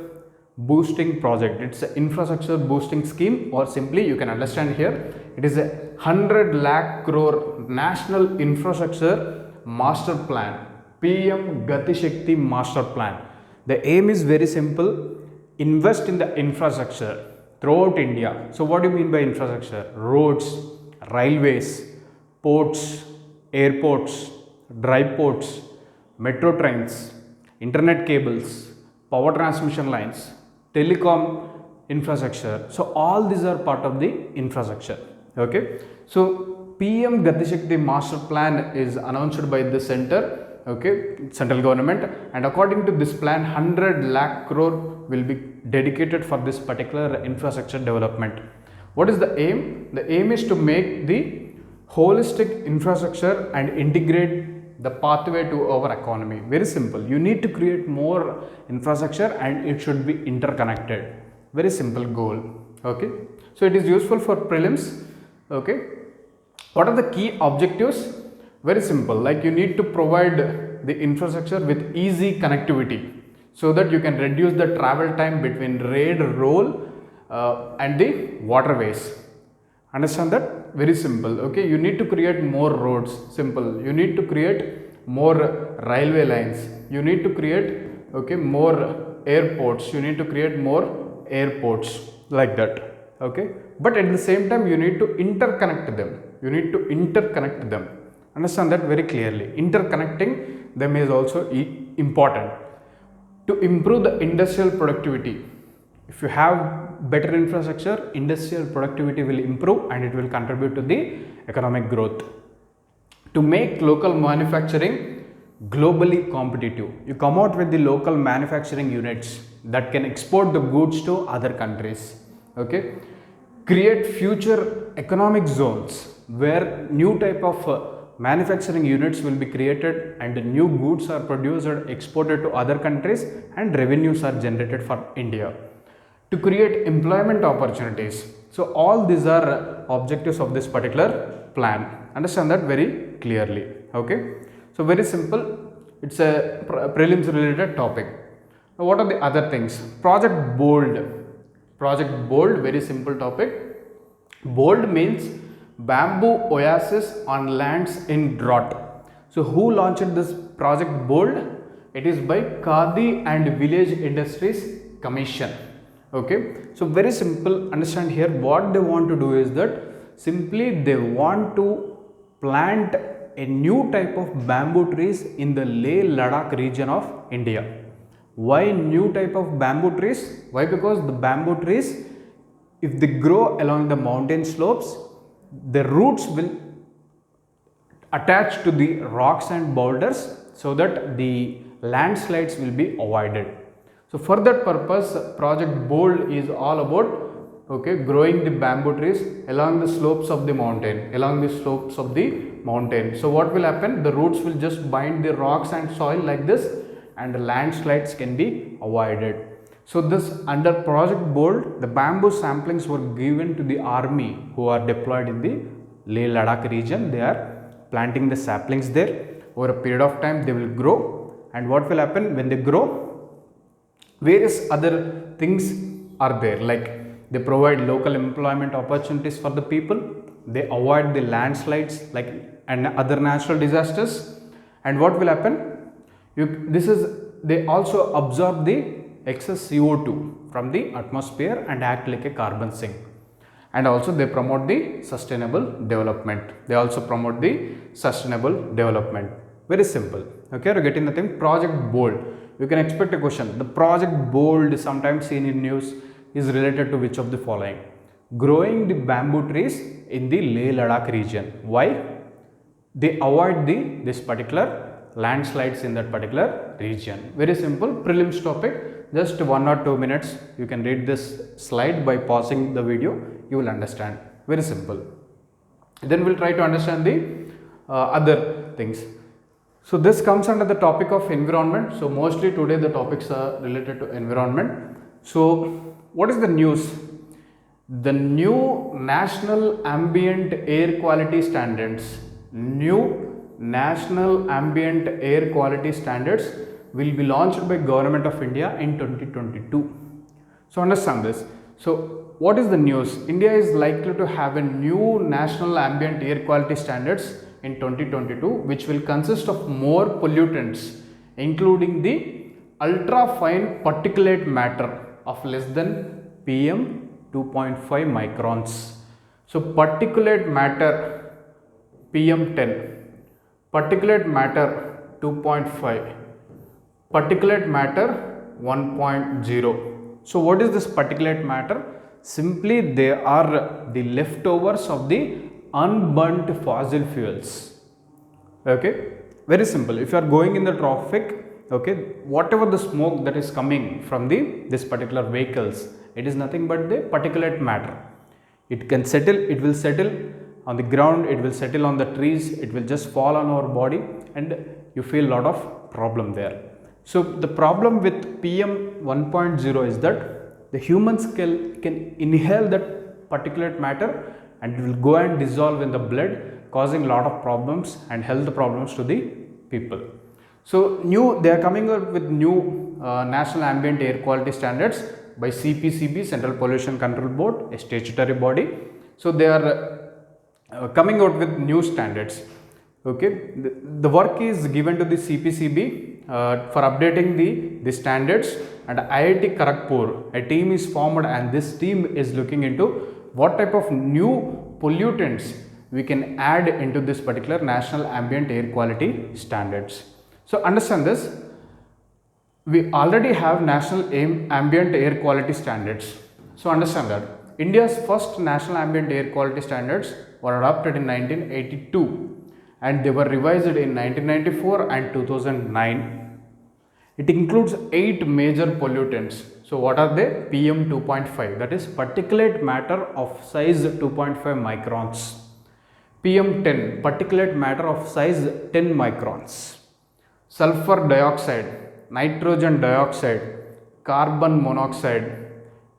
boosting project. It's an infrastructure boosting scheme, or simply you can understand here, it is a 100 lakh crore national infrastructure master plan, PM Gati Shakti Master Plan. The aim is very simple, invest in the infrastructure throughout India. So what do you mean by infrastructure? Roads, railways, ports, airports, dry ports, metro trains, internet cables, power transmission lines, telecom infrastructure. So all these are part of the infrastructure. Okay, so PM Gati Shakti Master Plan is announced by the center, central government, and according to this plan 100 lakh crore will be dedicated for this particular infrastructure development. What is the aim? The aim is to make the holistic infrastructure and integrate the pathway to our economy. Very simple. You need to create more infrastructure and it should be interconnected. Very simple goal. Okay. So it is useful for prelims. Okay. What are the key objectives? Very simple. Like you need to provide the infrastructure with easy connectivity so that you can reduce the travel time between rail, road and the waterways. Understand that? Very simple. Okay, you need to create more roads. Simple. You need to create more railway lines. You need to create, okay, more airports. You need to create more airports, like that. Okay, but at the same time you need to interconnect them. You need to interconnect them. Understand that very clearly. Interconnecting them is also important to improve the industrial productivity. If you have better infrastructure, industrial productivity will improve and it will contribute to the economic growth. To make local manufacturing globally competitive, you come out with the local manufacturing units that can export the goods to other countries. Okay, create future economic zones where new type of manufacturing units will be created and new goods are produced or exported to other countries and revenues are generated for India. To create employment opportunities. So all these are objectives of this particular plan. Understand that very clearly. Okay. So very simple. It's a prelims related topic. Now what are the other things? Project Bold. Project Bold, very simple topic. Bold means bamboo oasis on lands in drought. So who launched this Project Bold? It is by Khadi and Village Industries Commission. Okay, so very simple. Understand here what they want to do is that simply they want to plant a new type of bamboo trees in the Leh Ladakh region of India. Why new type of bamboo trees? Why? Because the bamboo trees, if they grow along the mountain slopes, the roots will attach to the rocks and boulders so that the landslides will be avoided. So for that purpose, Project Bold is all about, okay, growing the bamboo trees along the slopes of the mountain, So what will happen? The roots will just bind the rocks and soil like this, and the landslides can be avoided. So this under Project Bold, the bamboo samplings were given to the army who are deployed in the Leh Ladakh region. They are planting the saplings there. Over a period of time, they will grow. And what will happen when they grow? Various other things are there, like they provide local employment opportunities for the people, they avoid the landslides and other natural disasters, and what will happen? They also absorb the excess CO2 from the atmosphere and act like a carbon sink, and also they promote the sustainable development. Very simple. Okay, you're getting the thing. Project Bold. You can expect a question. The Project Bold, sometimes seen in news, is related to which of the following? Growing the bamboo trees in the Leh Ladakh region. Why? They avoid this particular landslides in that particular region. Very simple prelims topic. Just 1 or 2 minutes. You can read this slide by pausing the video. You will understand. Very simple. Then we'll try to understand the other things. So this comes under the topic of environment. So mostly today the topics are related to environment. So what is the news? The new National Ambient Air Quality Standards. New National Ambient Air Quality Standards will be launched by Government of India in 2022. So understand this. So what is the news? India is likely to have a new National Ambient Air Quality Standards in 2022, which will consist of more pollutants, including the ultra fine particulate matter of less than PM 2.5 microns. So particulate matter PM10, particulate matter 2.5, particulate matter 1.0. So what is this particulate matter? Simply they are the leftovers of the unburnt fossil fuels. Okay, very simple. If you are going in the traffic, okay, whatever the smoke that is coming from this particular vehicles, it is nothing but the particulate matter. It can settle, it will settle on the ground, it will settle on the trees, it will just fall on our body, and you feel a lot of problem there. So the problem with PM 1.0 is that the humans can inhale that particulate matter and it will go and dissolve in the blood, causing a lot of problems and health problems to the people. So they are coming up with new national ambient air quality standards by CPCB, Central Pollution Control Board, a statutory body. So they are coming out with new standards. Okay, the work is given to the CPCB for updating the standards, and IIT Kharagpur, a team is formed, and this team is looking into what type of new pollutants we can add into this particular national ambient air quality standards. So understand this, we already have national ambient air quality standards. So understand that India's first national ambient air quality standards were adopted in 1982 and they were revised in 1994 and 2009. It includes 8 major pollutants. So what are they? PM 2.5, that is particulate matter of size 2.5 microns. PM 10, particulate matter of size 10 microns. Sulfur dioxide, nitrogen dioxide, carbon monoxide,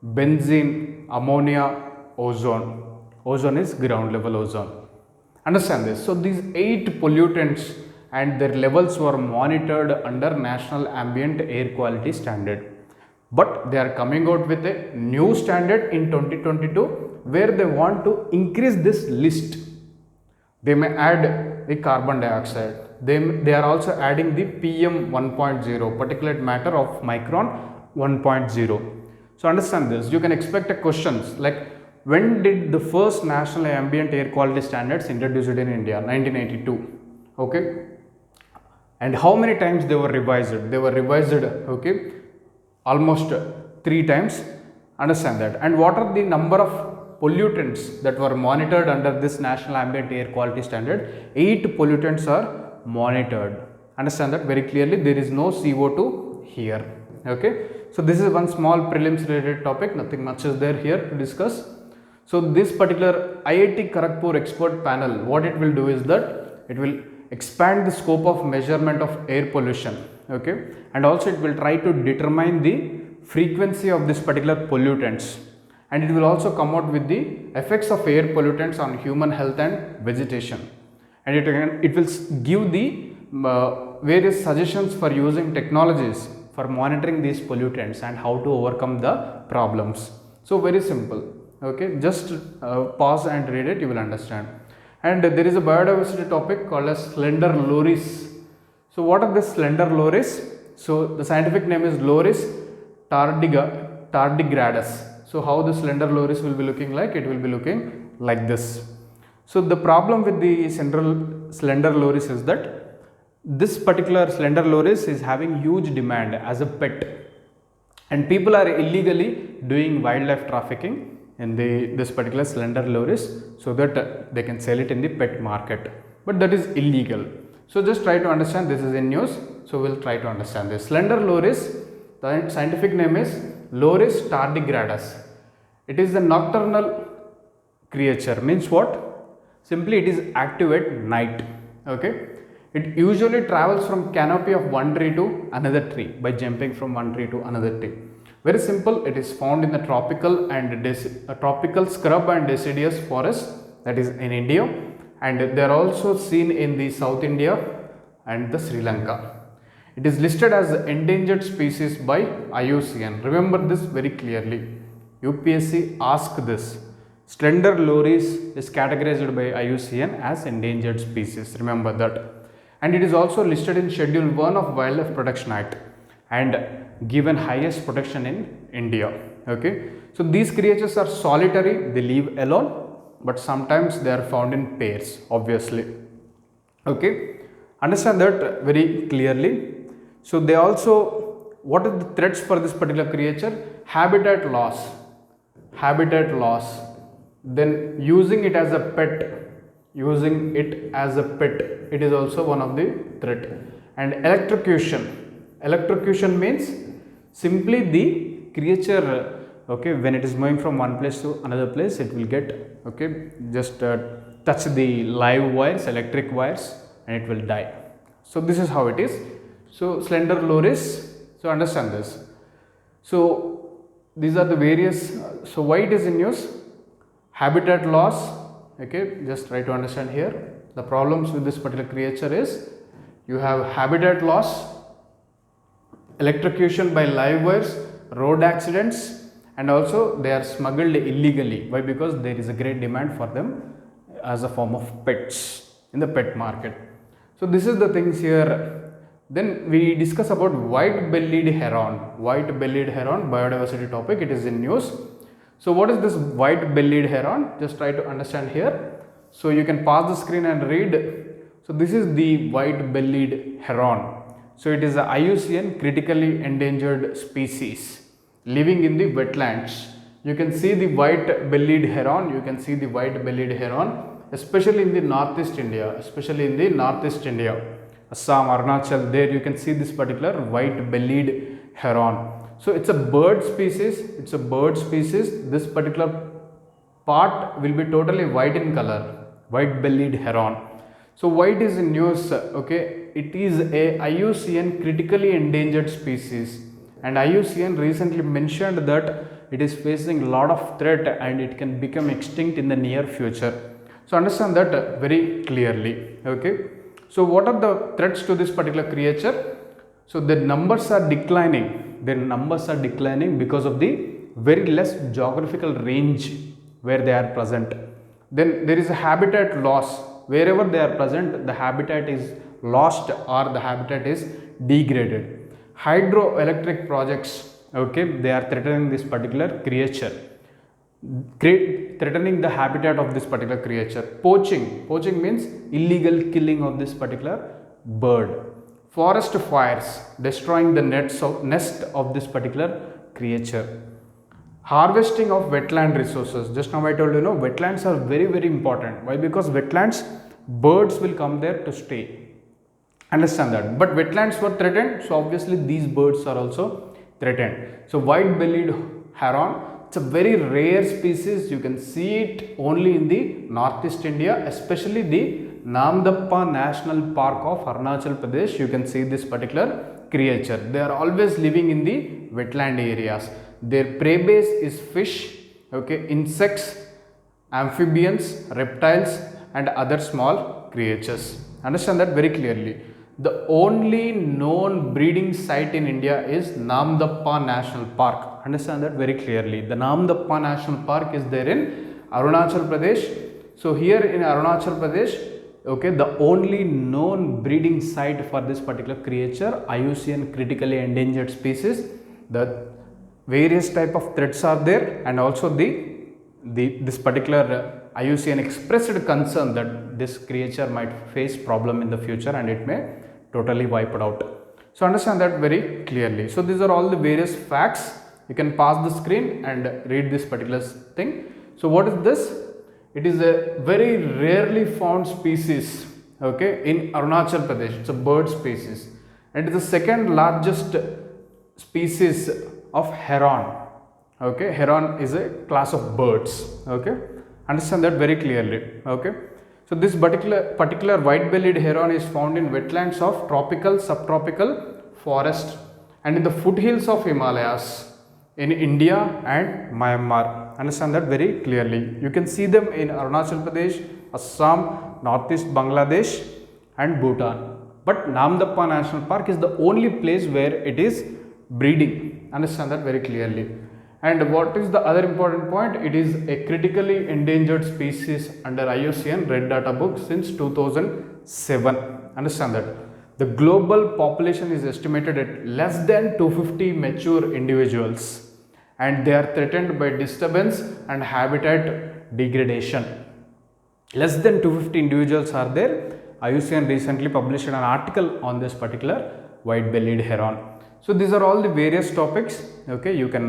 benzene, ammonia, ozone. Ozone is ground level ozone. Understand this. So these 8 pollutants and their levels were monitored under National Ambient Air Quality Standard. But they are coming out with a new standard in 2022 where they want to increase this list. They may add the carbon dioxide. They are also adding the PM 1.0, particulate matter of micron 1.0. So understand this. You can expect a questions like, when did the first national ambient air quality standards introduced in India? 1982. Okay. And how many times they were revised? They were revised, okay, almost 3 times. Understand that. And what are the number of pollutants that were monitored under this national ambient air quality standard? 8 pollutants are monitored. Understand that very clearly. There is no CO2 here. Okay. So this is one small prelims related topic. Nothing much is there here to discuss. So this particular IIT Kharagpur expert panel, what it will do is that it will expand the scope of measurement of air pollution, okay, and also it will try to determine the frequency of this particular pollutants, and it will also come out with the effects of air pollutants on human health and vegetation, and it will give the various suggestions for using technologies for monitoring these pollutants and how to overcome the problems. So very simple. Okay, just pause and read it, you will understand. And there is a biodiversity topic called as slender loris. So what are the slender loris? So the scientific name is Loris tardigradus. So how the slender loris will be looking like? It will be looking like this. So the problem with the slender loris is that this particular slender loris is having huge demand as a pet, and people are illegally doing wildlife trafficking in this particular slender loris so that they can sell it in the pet market, but that is illegal. So just try to understand, this is in news, so we'll try to understand this. Slender loris, the scientific name is Loris tardigradus. It is a nocturnal creature. Means what? Simply it is active at night. Okay, it usually travels from canopy of one tree to another tree by jumping from one tree to another tree. Very simple, it is found in the tropical and tropical scrub and deciduous forest, that is in India, and they are also seen in the South India and the Sri Lanka. It is listed as endangered species by IUCN. Remember this very clearly. UPSC asked this. Slender loris is categorized by IUCN as endangered species. Remember that. And it is also listed in Schedule 1 of Wildlife Protection Act and given highest protection in India. Okay, so these creatures are solitary, they live alone, but sometimes they are found in pairs, obviously. Okay, understand that very clearly. So they also, what are the threats for this particular creature? Habitat loss, then using it as a pet, it is also one of the threat. And electrocution means simply the creature, okay, when it is moving from one place to another place, it will get, okay, just touch the live wires, electric wires, and it will die. So this is how it is. So slender loris, so understand this. So these are the various, so why it is in use? Habitat loss, okay, just try to understand here. The problems with this particular creature is you have habitat loss, electrocution by live wires, road accidents, and also they are smuggled illegally. Why? Because there is a great demand for them as a form of pets in the pet market. So this is the things here. Then we discuss about white-bellied heron. White-bellied heron, biodiversity topic, it is in news. So what is this white-bellied heron? Just try to understand here. So you can pause the screen and read. So this is the white-bellied heron. So it is a IUCN critically endangered species living in the wetlands. You can see the white-bellied heron. You can see the white-bellied heron, especially in the northeast India. Especially in the northeast India, Assam, Arunachal. There you can see this particular white-bellied heron. So it's a bird species. It's a bird species. This particular part will be totally white in color. White-bellied heron. So why it is in news? Okay, it is a IUCN critically endangered species, and IUCN recently mentioned that it is facing a lot of threat and it can become extinct in the near future. So understand that very clearly. Okay, so what are the threats to this particular creature? So the numbers are declining. Their numbers are declining because of the very less geographical range where they are present. Then there is a habitat loss. Wherever they are present, the habitat is lost or the habitat is degraded. Hydroelectric projects, okay, they are threatening this particular creature, threatening the habitat of this particular creature. Poaching means illegal killing of this particular bird. Forest fires, destroying the nest of this particular creature. Harvesting of wetland resources. Just now I told you, wetlands are very, very important. Why? Because wetlands, birds will come there to stay. Understand that. But wetlands were threatened, so obviously these birds are also threatened. So white-bellied heron, it's a very rare species. You can see it only in the northeast India, especially the Namdappa National Park of Arunachal Pradesh. You can see this particular creature. They are always living in the wetland areas. Their prey base is fish, okay, insects, amphibians, reptiles, and other small creatures. Understand that very clearly. The only known breeding site in India is Namdappa National Park. Understand that very clearly. The Namdappa National Park is there in Arunachal Pradesh. So here in Arunachal Pradesh, okay, the only known breeding site for this particular creature, IUCN critically endangered species. The various type of threats are there, and also this particular IUCN expressed concern that this creature might face problem in the future and it may totally wipe it out. So understand that very clearly. So these are all the various facts. You can pause the screen and read this particular thing. So what is this? It is a very rarely found species, okay, in Arunachal Pradesh. It's a bird species, and it is the second largest species of heron. Okay, heron is a class of birds. Okay, understand that very clearly. Okay, so this particular white-bellied heron is found in wetlands of tropical, subtropical forest and in the foothills of Himalayas in India and Myanmar. Understand that very clearly. You can see them in Arunachal Pradesh, Assam, Northeast Bangladesh and Bhutan. But Namdappa National Park is the only place where it is breeding. Understand that very clearly. And what is the other important point? It is a critically endangered species under IUCN Red Data Book since 2007. Understand that. The global population is estimated at less than 250 mature individuals, and they are threatened by disturbance and habitat degradation. Less than 250 individuals are there. IUCN recently published an article on this particular white-bellied heron. So these are all the various topics. Okay, you can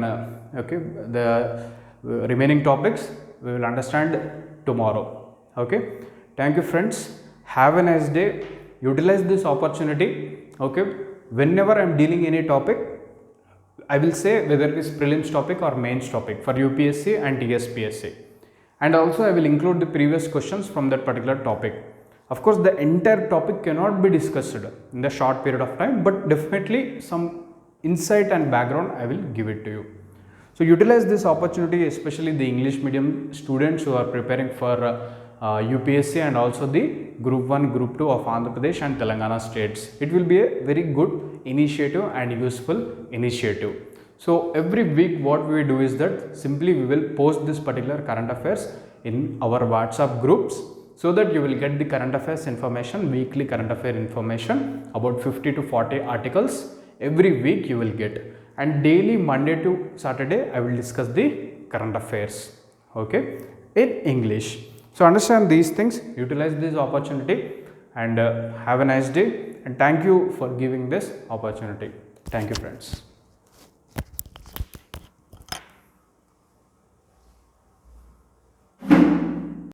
the remaining topics we will understand tomorrow. Okay, thank you friends. Have a nice day. Utilize this opportunity. Okay, whenever I am dealing any topic, I will say whether it is prelims topic or mains topic for UPSC and TSPSC. and also I will include the previous questions from that particular topic. Of course, the entire topic cannot be discussed in the short period of time, but definitely some insight and background I will give it to you. So utilize this opportunity, especially the English medium students who are preparing for UPSC and also the Group 1, Group 2 of Andhra Pradesh and Telangana states. It will be a very good initiative and useful initiative. So every week what we do is that simply we will post this particular current affairs in our WhatsApp groups, so that you will get the current affairs information, weekly current affair information, about 50 to 40 articles every week you will get, and daily Monday to Saturday I will discuss the current affairs, okay, in English. So understand these things, utilize this opportunity, and have a nice day, and thank you for giving this opportunity. Thank you friends.